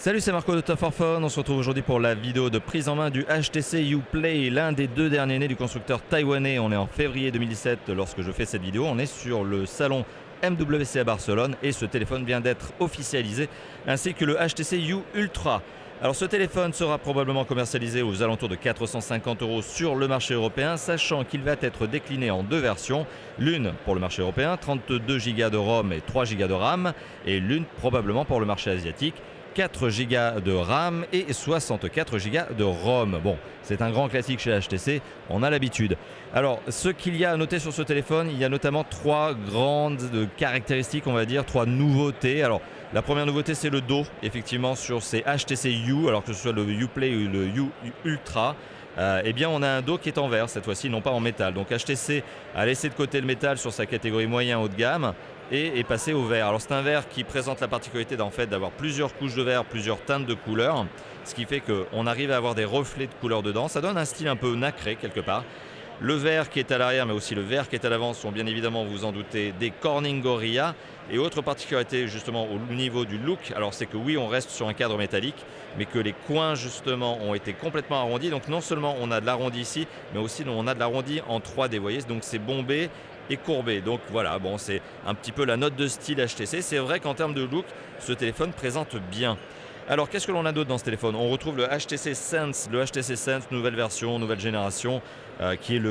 Salut, c'est Marco de Top 4 Phone. On se retrouve aujourd'hui pour la vidéo de prise en main du HTC Uplay, l'un des deux derniers nés du constructeur taïwanais. On est en février 2017 lorsque je fais cette vidéo. On est sur le salon MWC à Barcelone et ce téléphone vient d'être officialisé, ainsi que le HTC U Ultra. Alors ce téléphone sera probablement commercialisé aux alentours de 450 € sur le marché européen, sachant qu'il va être décliné en deux versions. L'une pour le marché européen, 32 Go de ROM et 3 Go de RAM, et l'une probablement pour le marché asiatique, 4 Go de RAM et 64 Go de ROM. Bon, c'est un grand classique chez HTC, on a l'habitude. Alors, ce qu'il y a à noter sur ce téléphone, il y a notamment trois grandes caractéristiques, on va dire, trois nouveautés. Alors, la première nouveauté, c'est le dos, effectivement, sur ces HTC U, alors que ce soit le Uplay ou le U Ultra. Eh bien, on a un dos qui est en verre cette fois-ci, non pas en métal. Donc HTC a laissé de côté le métal sur sa catégorie moyen haut de gamme et est passé au verre. Alors c'est un verre qui présente la particularité d'avoir plusieurs couches de verre, plusieurs teintes de couleurs, ce qui fait qu'on arrive à avoir des reflets de couleurs dedans. Ça donne un style un peu nacré quelque part. Le verre qui est à l'arrière, mais aussi le verre qui est à l'avant sont bien évidemment, vous vous en doutez, des Corning Gorilla. Et autre particularité justement au niveau du look, alors c'est que oui, on reste sur un cadre métallique, mais que les coins justement ont été complètement arrondis. Donc non seulement on a de l'arrondi ici, mais aussi on a de l'arrondi en 3D, vous voyez, donc c'est bombé et courbé. Donc voilà, bon, c'est un petit peu la note de style HTC. C'est vrai qu'en termes de look, ce téléphone présente bien. Alors, qu'est-ce que l'on a d'autre dans ce téléphone? On retrouve le HTC Sense, nouvelle version, nouvelle génération, qui est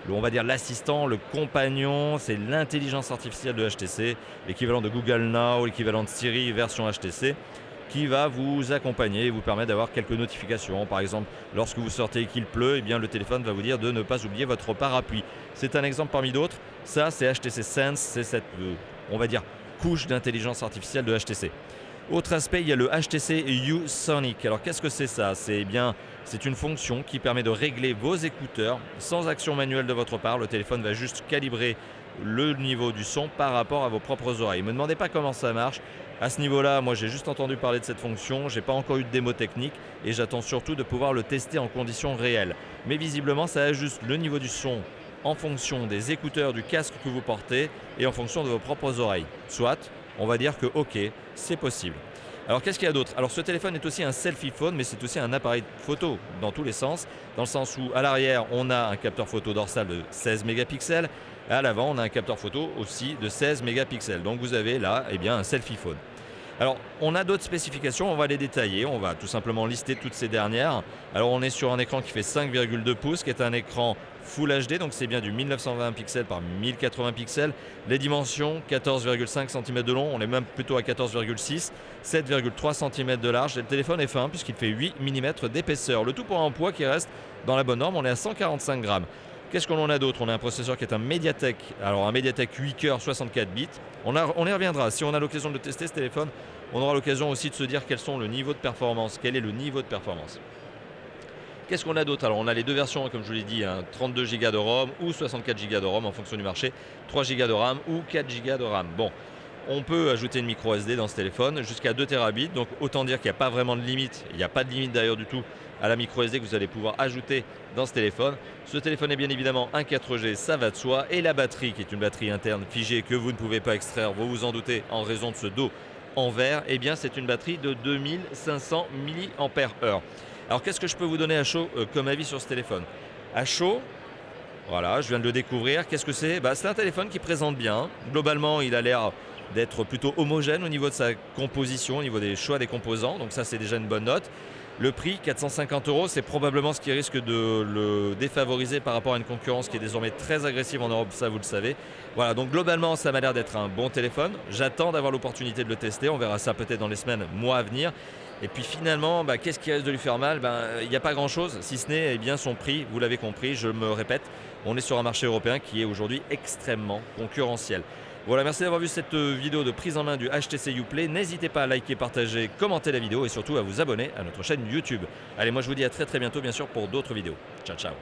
on va dire l'assistant, le compagnon, c'est l'intelligence artificielle de HTC, l'équivalent de Google Now, l'équivalent de Siri version HTC, qui va vous accompagner et vous permettre d'avoir quelques notifications. Par exemple, lorsque vous sortez et qu'il pleut, eh bien, le téléphone va vous dire de ne pas oublier votre parapluie. C'est un exemple parmi d'autres. Ça, c'est HTC Sense, c'est cette, on va dire, couche d'intelligence artificielle de HTC. Autre aspect, il y a le HTC U Sonic. Alors qu'est-ce que c'est ça? C'est une fonction qui permet de régler vos écouteurs sans action manuelle de votre part. Le téléphone va juste calibrer le niveau du son par rapport à vos propres oreilles. Ne me demandez pas comment ça marche. À ce niveau-là, moi j'ai juste entendu parler de cette fonction, j'ai pas encore eu de démo technique et j'attends surtout de pouvoir le tester en conditions réelles. Mais visiblement, ça ajuste le niveau du son en fonction des écouteurs, du casque que vous portez et en fonction de vos propres oreilles. Soit, on va dire que ok, c'est possible. Alors qu'est-ce qu'il y a d'autre? Alors ce téléphone est aussi un selfie phone, mais c'est aussi un appareil photo dans tous les sens, dans le sens où à l'arrière on a un capteur photo dorsal de 16 mégapixels, et à l'avant on a un capteur photo aussi de 16 mégapixels. Donc vous avez là un selfie phone. Alors, on a d'autres spécifications, on va les détailler, on va tout simplement lister toutes ces dernières. Alors, on est sur un écran qui fait 5,2 pouces, qui est un écran Full HD, donc c'est bien du 1920 pixels par 1080 pixels. Les dimensions, 14,5 cm de long, on est même plutôt à 14,6, 7,3 cm de large. Et le téléphone est fin puisqu'il fait 8 mm d'épaisseur. Le tout pour un poids qui reste dans la bonne norme, on est à 145 grammes. Qu'est-ce qu'on en a d'autre? On a un processeur qui est un Mediatek, alors un Mediatek 8 coeurs 64 bits. On y reviendra. Si on a l'occasion de le tester ce téléphone, on aura l'occasion aussi de se dire quel est le niveau de performance. Qu'est-ce qu'on a d'autre? Alors on a les deux versions, comme je vous l'ai dit, 32 Go de ROM ou 64 Go de ROM en fonction du marché, 3 Go de RAM ou 4 Go de RAM. Bon, on peut ajouter une micro SD dans ce téléphone jusqu'à 2 Tb, donc autant dire qu'il n'y a pas vraiment de limite, il n'y a pas de limite d'ailleurs du tout à la micro SD que vous allez pouvoir ajouter dans ce téléphone. Ce téléphone est bien évidemment un 4G, ça va de soi, et la batterie qui est une batterie interne figée que vous ne pouvez pas extraire, vous vous en doutez en raison de ce dos en verre, eh bien c'est une batterie de 2500 mAh. Alors qu'est-ce que je peux vous donner à chaud comme avis sur ce téléphone? À chaud, voilà, je viens de le découvrir. Qu'est-ce que c'est? C'est un téléphone qui présente bien. Globalement, il a l'air d'être plutôt homogène au niveau de sa composition, au niveau des choix des composants. Donc ça, c'est déjà une bonne note. Le prix, 450 €, c'est probablement ce qui risque de le défavoriser par rapport à une concurrence qui est désormais très agressive en Europe, ça vous le savez. Voilà, donc globalement, ça m'a l'air d'être un bon téléphone. J'attends d'avoir l'opportunité de le tester. On verra ça peut-être dans les semaines, mois à venir. Et puis finalement, qu'est-ce qui risque de lui faire mal? Il n'y a pas grand-chose, si ce n'est son prix. Vous l'avez compris, je me répète, on est sur un marché européen qui est aujourd'hui extrêmement concurrentiel. Voilà, merci d'avoir vu cette vidéo de prise en main du HTC Uplay. N'hésitez pas à liker, partager, commenter la vidéo et surtout à vous abonner à notre chaîne YouTube. Allez, moi je vous dis à très bientôt bien sûr pour d'autres vidéos. Ciao, ciao.